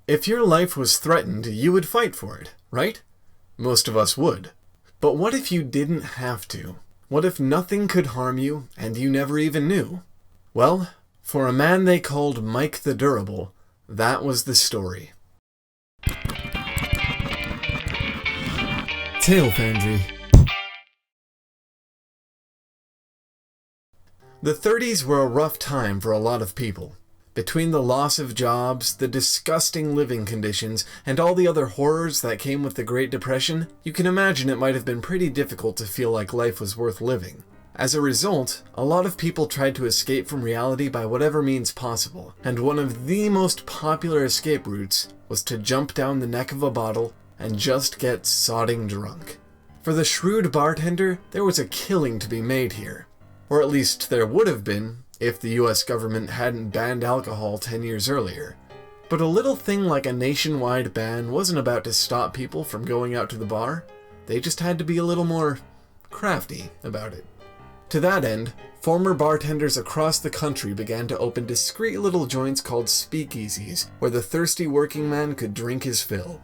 If your life was threatened, you would fight for it, right? Most of us would. But what if you didn't have to? What if nothing could harm you and you never even knew? Well, for a man they called Mike the Durable, that was the story. Tale Foundry. The 30s were a rough time for a lot of people. Between the loss of jobs, the disgusting living conditions, and all the other horrors that came with the Great Depression, you can imagine it might have been pretty difficult to feel like life was worth living. As a result, a lot of people tried to escape from reality by whatever means possible, and one of the most popular escape routes was to jump down the neck of a bottle and just get sodding drunk. For the shrewd bartender, there was a killing to be made here. Or at least there would have been, if the US government hadn't banned alcohol 10 years earlier. But a little thing like a nationwide ban wasn't about to stop people from going out to the bar. They just had to be a little more crafty about it. To that end, former bartenders across the country began to open discreet little joints called speakeasies, where the thirsty working man could drink his fill.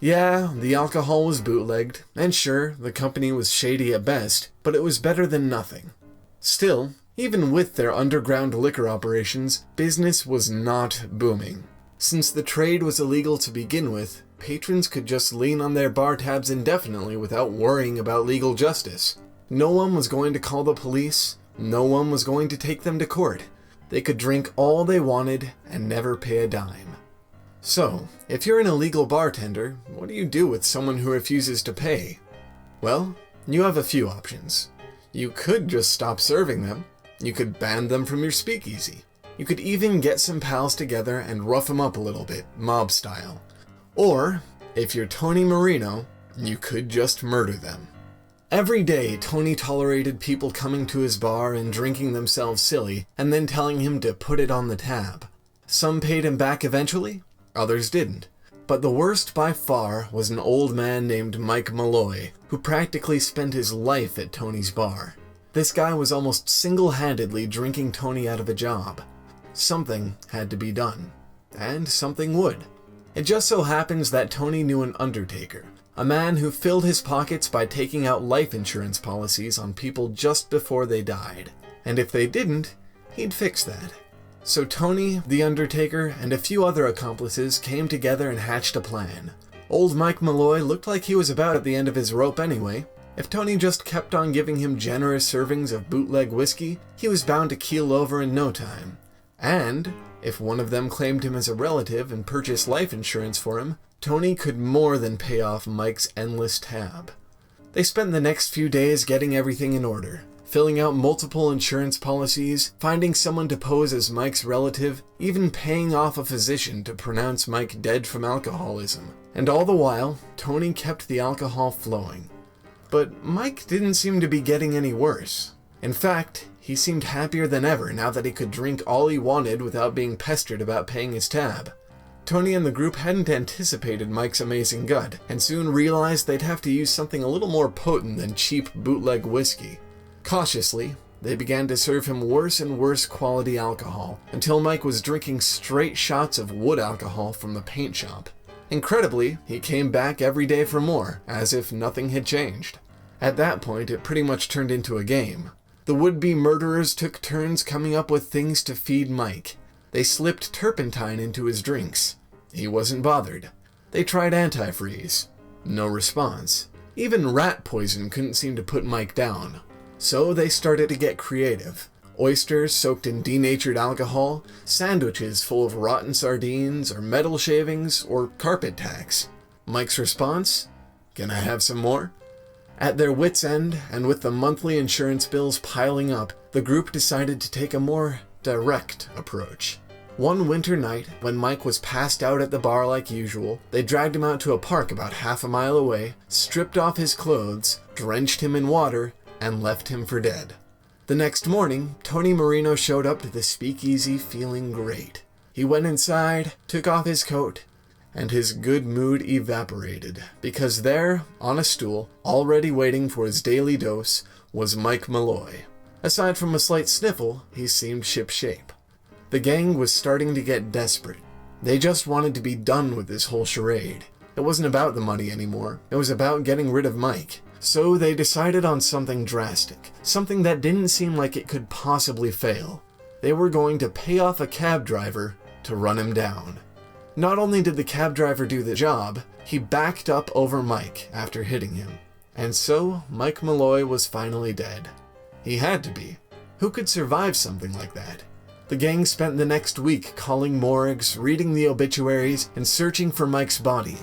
Yeah, the alcohol was bootlegged, and sure, the company was shady at best, but it was better than nothing. Still, even with their underground liquor operations, business was not booming. Since the trade was illegal to begin with, patrons could just lean on their bar tabs indefinitely without worrying about legal justice. No one was going to call the police, no one was going to take them to court. They could drink all they wanted and never pay a dime. So, if you're an illegal bartender, what do you do with someone who refuses to pay? Well, you have a few options. You could just stop serving them. You could ban them from your speakeasy. You could even get some pals together and rough them up a little bit, mob style. Or, if you're Tony Marino, you could just murder them. Every day, Tony tolerated people coming to his bar and drinking themselves silly, and then telling him to put it on the tab. Some paid him back eventually, others didn't. But the worst by far was an old man named Mike Malloy, who practically spent his life at Tony's bar. This guy was almost single-handedly drinking Tony out of a job. Something had to be done. And something would. It just so happens that Tony knew an undertaker, a man who filled his pockets by taking out life insurance policies on people just before they died. And if they didn't, he'd fix that. So Tony, the undertaker, and a few other accomplices came together and hatched a plan. Old Mike Malloy looked like he was about at the end of his rope anyway. If Tony just kept on giving him generous servings of bootleg whiskey, he was bound to keel over in no time. And, if one of them claimed him as a relative and purchased life insurance for him, Tony could more than pay off Mike's endless tab. They spent the next few days getting everything in order, filling out multiple insurance policies, finding someone to pose as Mike's relative, even paying off a physician to pronounce Mike dead from alcoholism. And all the while, Tony kept the alcohol flowing. But Mike didn't seem to be getting any worse. In fact, he seemed happier than ever now that he could drink all he wanted without being pestered about paying his tab. Tony and the group hadn't anticipated Mike's amazing gut, and soon realized they'd have to use something a little more potent than cheap bootleg whiskey. Cautiously, they began to serve him worse and worse quality alcohol, until Mike was drinking straight shots of wood alcohol from the paint shop. Incredibly, he came back every day for more, as if nothing had changed. At that point, it pretty much turned into a game. The would-be murderers took turns coming up with things to feed Mike. They slipped turpentine into his drinks. He wasn't bothered. They tried antifreeze. No response. Even rat poison couldn't seem to put Mike down. So they started to get creative. Oysters soaked in denatured alcohol, sandwiches full of rotten sardines, or metal shavings, or carpet tacks. Mike's response? Can I have some more? At their wits' end, and with the monthly insurance bills piling up, the group decided to take a more direct approach. One winter night, when Mike was passed out at the bar like usual, they dragged him out to a park about half a mile away, stripped off his clothes, drenched him in water, and left him for dead. The next morning, Tony Marino showed up to the speakeasy feeling great. He went inside, took off his coat, and his good mood evaporated, because there, on a stool, already waiting for his daily dose, was Mike Malloy. Aside from a slight sniffle, he seemed shipshape. The gang was starting to get desperate. They just wanted to be done with this whole charade. It wasn't about the money anymore. It was about getting rid of Mike. So they decided on something drastic, something that didn't seem like it could possibly fail. They were going to pay off a cab driver to run him down. Not only did the cab driver do the job, he backed up over Mike after hitting him. And so, Mike Malloy was finally dead. He had to be. Who could survive something like that? The gang spent the next week calling morgues, reading the obituaries, and searching for Mike's body.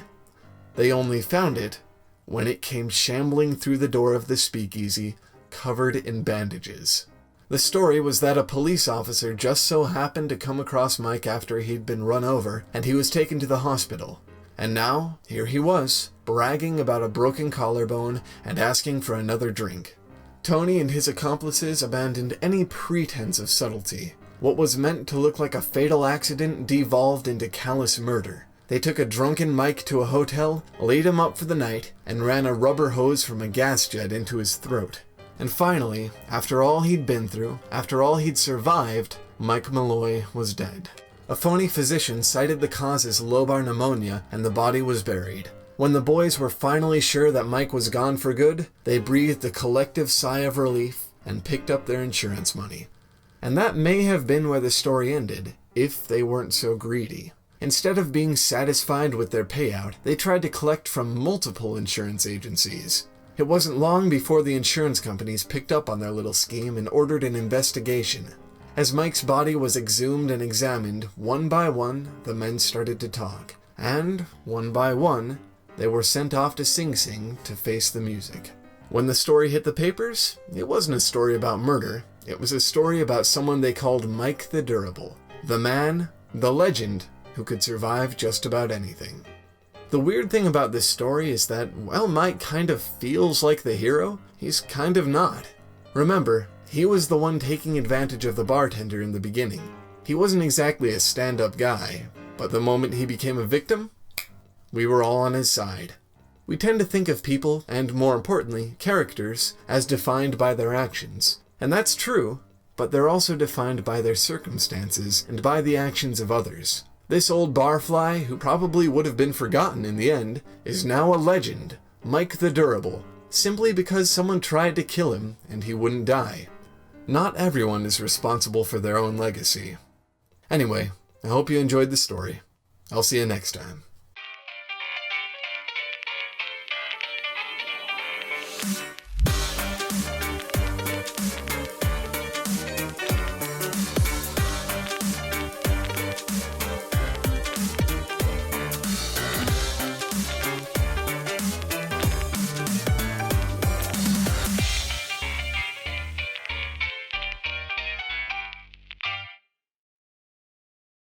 They only found it when it came shambling through the door of the speakeasy, covered in bandages. The story was that a police officer just so happened to come across Mike after he'd been run over, and he was taken to the hospital. And now, here he was, bragging about a broken collarbone and asking for another drink. Tony and his accomplices abandoned any pretense of subtlety. What was meant to look like a fatal accident devolved into callous murder. They took a drunken Mike to a hotel, laid him up for the night, and ran a rubber hose from a gas jet into his throat. And finally, after all he'd been through, after all he'd survived, Mike Malloy was dead. A phony physician cited the cause as lobar pneumonia, and the body was buried. When the boys were finally sure that Mike was gone for good, they breathed a collective sigh of relief and picked up their insurance money. And that may have been where the story ended, if they weren't so greedy. Instead of being satisfied with their payout, they tried to collect from multiple insurance agencies. It wasn't long before the insurance companies picked up on their little scheme and ordered an investigation. As Mike's body was exhumed and examined, one by one, the men started to talk. And, one by one, they were sent off to Sing Sing to face the music. When the story hit the papers, it wasn't a story about murder. It was a story about someone they called Mike the Durable. The man, the legend, who could survive just about anything. The weird thing about this story is that, while Mike kind of feels like the hero, he's kind of not. Remember, he was the one taking advantage of the bartender in the beginning. He wasn't exactly a stand-up guy, but the moment he became a victim, we were all on his side. We tend to think of people, and more importantly, characters, as defined by their actions. And that's true, but they're also defined by their circumstances and by the actions of others. This old barfly, who probably would have been forgotten in the end, is now a legend, Mike the Durable, simply because someone tried to kill him and he wouldn't die. Not everyone is responsible for their own legacy. Anyway, I hope you enjoyed the story. I'll see you next time.